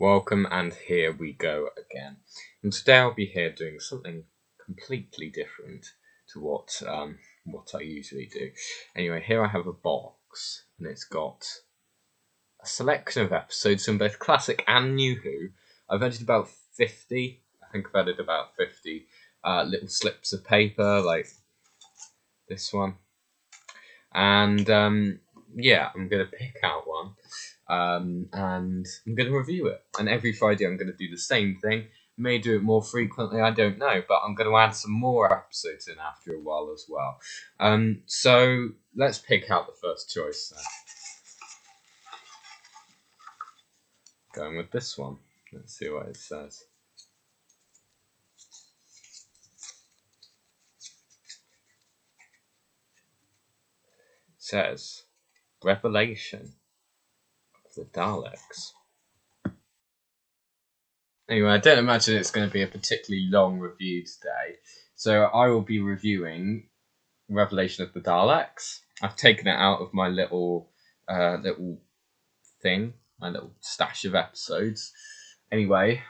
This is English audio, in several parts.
Welcome, and here we go again. And today I'll be here doing something completely different to what I usually do. Anyway, here I have a box, and it's got a selection of episodes from both classic and New Who. I've added about 50. I think I've added about 50 little slips of paper, like this one. And yeah, I'm going to pick out one. And I'm going to review it. And every Friday I'm going to do the same thing. May do it more frequently, I don't know, but I'm going to add some more episodes in after a while as well. So let's pick out the first choice then. Going with this one. Let's see what it says. It says, Revelation of the Daleks. Anyway, I don't imagine it's going to be a particularly long review today, so I will be reviewing Revelation of the Daleks. I've taken it out of my little thing, my little stash of episodes. Anyway,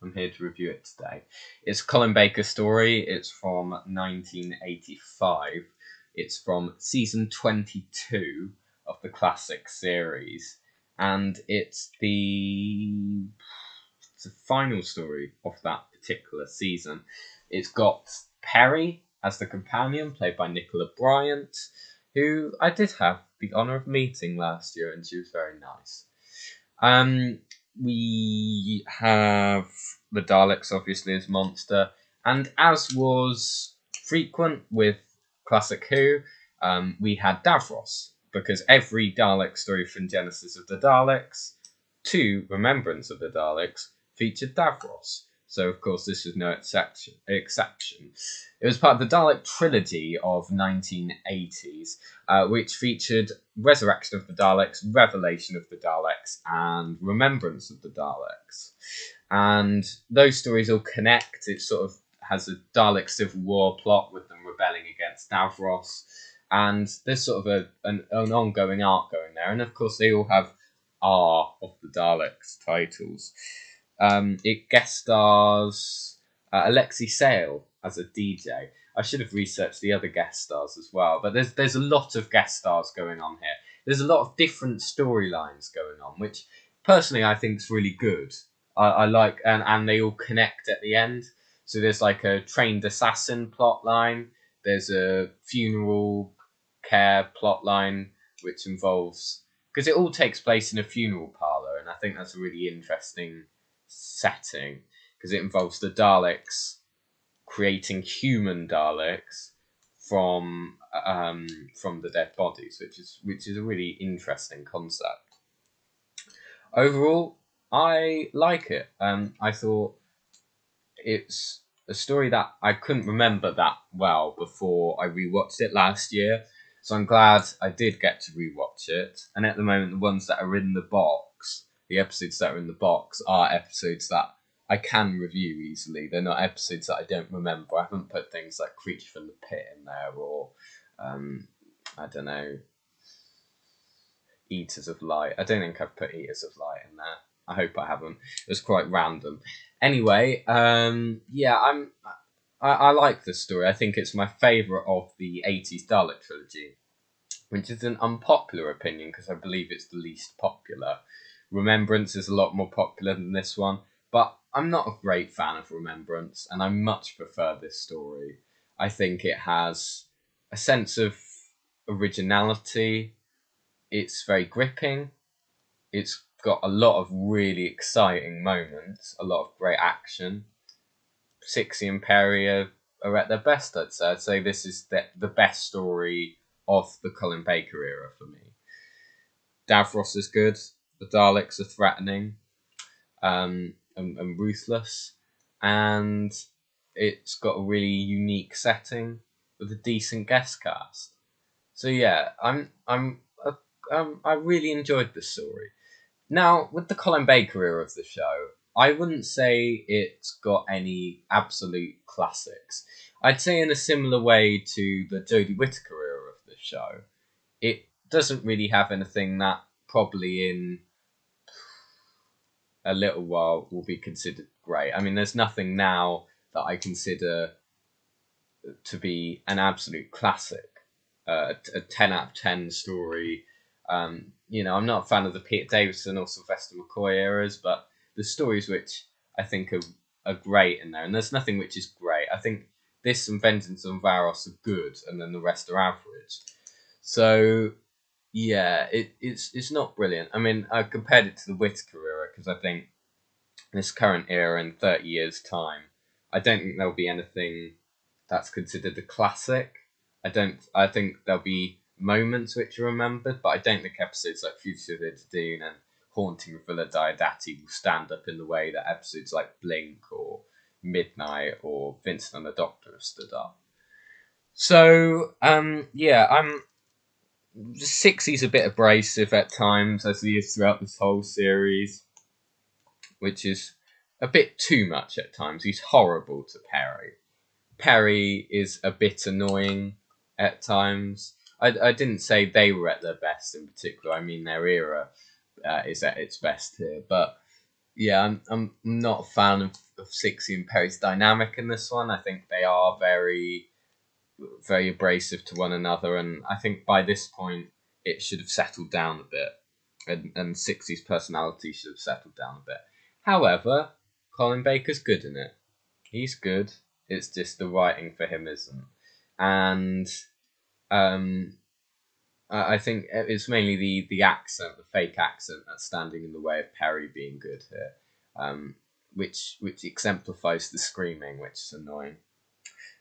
I'm here to review it today. It's a Colin Baker story. It's from 1985. It's from season 22 of the classic series, and it's the final story of that particular season. It's got Perry as the companion, played by Nicola Bryant, who I did have the honour of meeting last year, and she was very nice. We have the Daleks, obviously, as Monster, and as was frequent with Classic Who, we had Davros, because every Dalek story from Genesis of the Daleks to Remembrance of the Daleks featured Davros. So, of course, this was no exception. It was part of the Dalek trilogy of 1980s, which featured Resurrection of the Daleks, Revelation of the Daleks, and Remembrance of the Daleks. And those stories all connect. It sort of has a Dalek Civil War plot with them rebelling against Davros. And there's sort of an ongoing arc going there. And, of course, they all have R of the Daleks titles. It guest stars Alexei Sale as a DJ. I should have researched the other guest stars as well, but there's a lot of guest stars going on here. There's a lot of different storylines going on, which personally I think is really good. I like, and they all connect at the end. So there's like a trained assassin plot line. There's a funeral care plot line, which involves, because it all takes place in a funeral parlour, and I think that's a really interesting setting, because it involves the Daleks creating human Daleks from the dead bodies, which is a really interesting concept. Overall, I like it. I thought it's a story that I couldn't remember that well before I rewatched it last year, so I'm glad I did get to rewatch it. And at the moment, the ones that are in the box, the episodes that are in the box, are episodes that I can review easily. They're not episodes that I don't remember. I haven't put things like Creature from the Pit in there, or I don't know, Eaters of Light. I don't think I've put Eaters of Light in there. I hope I haven't. It was quite random. Anyway, yeah, I like this story. I think it's my favourite of the 80s Dalek trilogy, which is an unpopular opinion because I believe it's the least popular. Remembrance is a lot more popular than this one, but I'm not a great fan of Remembrance, and I much prefer this story. I think it has a sense of originality. It's very gripping. It's got a lot of really exciting moments, a lot of great action. Sixie and Perry are at their best, I'd say. I'd say this is the best story of the Colin Baker era for me. Davros is good. The Daleks are threatening and ruthless. And it's got a really unique setting with a decent guest cast. So yeah, I really enjoyed this story. Now, with the Colin Baker era of the show, I wouldn't say it's got any absolute classics. I'd say in a similar way to the Jodie Whittaker era of the show, it doesn't really have anything that probably in a little while will be considered great. I mean, there's nothing now that I consider to be an absolute classic, a 10 out of 10 story. I'm not a fan of the Peter Davison or Sylvester McCoy eras, but the stories which I think are great in there, and there's nothing which is great. I think this and Vengeance on Varos are good, and then the rest are average. So yeah, it's not brilliant. I mean, I compared it to the Whittaker era because I think this current era in 30 years' time, I don't think there'll be anything that's considered a classic. I think there'll be moments which are remembered, but I don't think episodes like Future of Dune and Haunting of Villa Diodati will stand up in the way that episodes like Blink or Midnight or Vincent and the Doctor have stood up. So, I'm 60's a bit abrasive at times, as he is throughout this whole series, which is a bit too much at times. He's horrible to Perry. Perry is a bit annoying at times. I didn't say they were at their best in particular. I mean, their era is at its best here. But yeah, I'm not a fan of 60 and Perry's dynamic in this one. I think they are very, very abrasive to one another, and I think by this point it should have settled down a bit, and 60's personality should have settled down a bit. However, Colin Baker's good in it. He's good. It's just the writing for him isn't. And I think it's mainly the accent, the fake accent, that's standing in the way of Perry being good here, which exemplifies the screaming, which is annoying.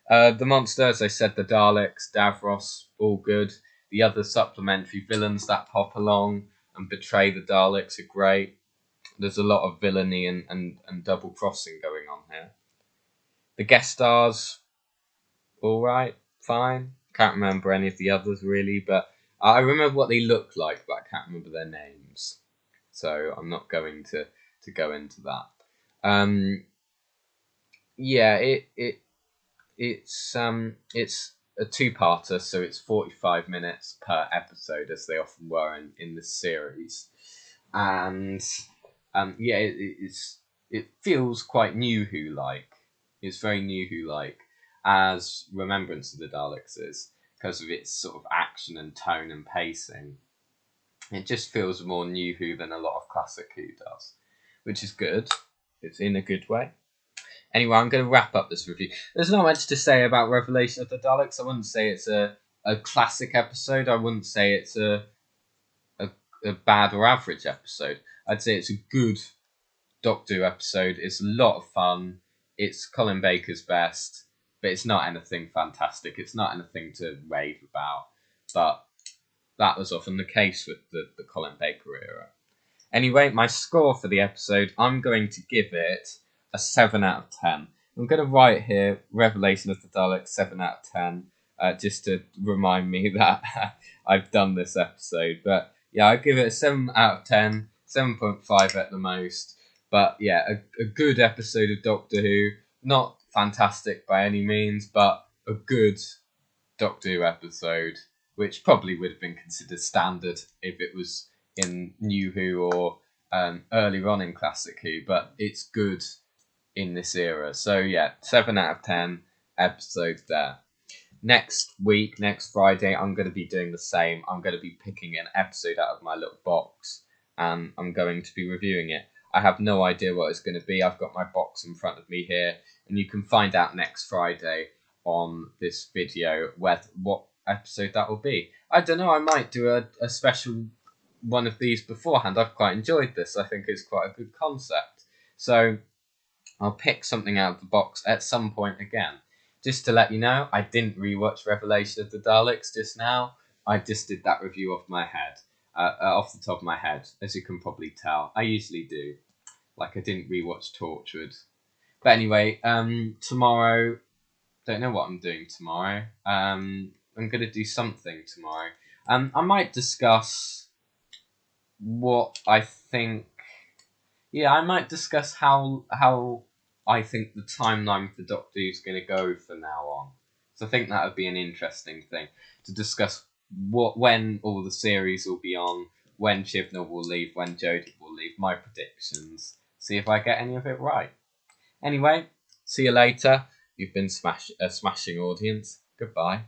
The monster, as I said, the Daleks, Davros, all good. The other supplementary villains that pop along and betray the Daleks are great. There's a lot of villainy and double crossing going on here. The guest stars, all right, fine. Can't remember any of the others really, but I remember what they looked like, but I can't remember their names. So I'm not going to go into that. It's a two-parter, so it's 45 minutes per episode, as they often were in the series, and it feels quite New Who like. It's very New Who like, as Remembrance of the Daleks is, because of its sort of action and tone and pacing. It just feels more New Who than a lot of classic Who does, which is good. It's in a good way. Anyway, I'm going to wrap up this review. There's not much to say about Revelation of the Daleks. I wouldn't say it's a classic episode. I wouldn't say it's a bad or average episode. I'd say it's a good Doctor Who episode. It's a lot of fun. It's Colin Baker's best, but it's not anything fantastic. It's not anything to rave about. But that was often the case with the Colin Baker era. Anyway, my score for the episode, I'm going to give it a 7 out of 10. I'm going to write here, Revelation of the Daleks, 7 out of 10, just to remind me that I've done this episode. But yeah, I give it a 7 out of 10, 7.5 at the most. But yeah, a good episode of Doctor Who. Not fantastic by any means, but a good Doctor Who episode, which probably would have been considered standard if it was in New Who or earlier on in Classic Who. But it's good in this era. So yeah, 7 out of 10 episodes there. Next week, next Friday, I'm going to be doing the same. I'm going to be picking an episode out of my little box, and I'm going to be reviewing it. I have no idea what it's going to be. I've got my box in front of me here, and you can find out next Friday on this video what episode that will be. I don't know, I might do a special one of these beforehand. I've quite enjoyed this. I think it's quite a good concept. So I'll pick something out of the box at some point again. Just to let you know, I didn't rewatch Revelation of the Daleks just now. I just did that review off the top of my head, as you can probably tell. I usually do. Like, I didn't rewatch Tortured. But anyway, tomorrow, don't know what I'm doing tomorrow. I'm going to do something tomorrow. I might discuss what I think. Yeah, I might discuss how I think the timeline for Doctor Who is going to go from now on. So I think that would be an interesting thing to discuss. When all the series will be on, when Chibnall will leave, when Jodie will leave, my predictions. see if I get any of it right. Anyway, see you later. You've been a smashing audience. Goodbye.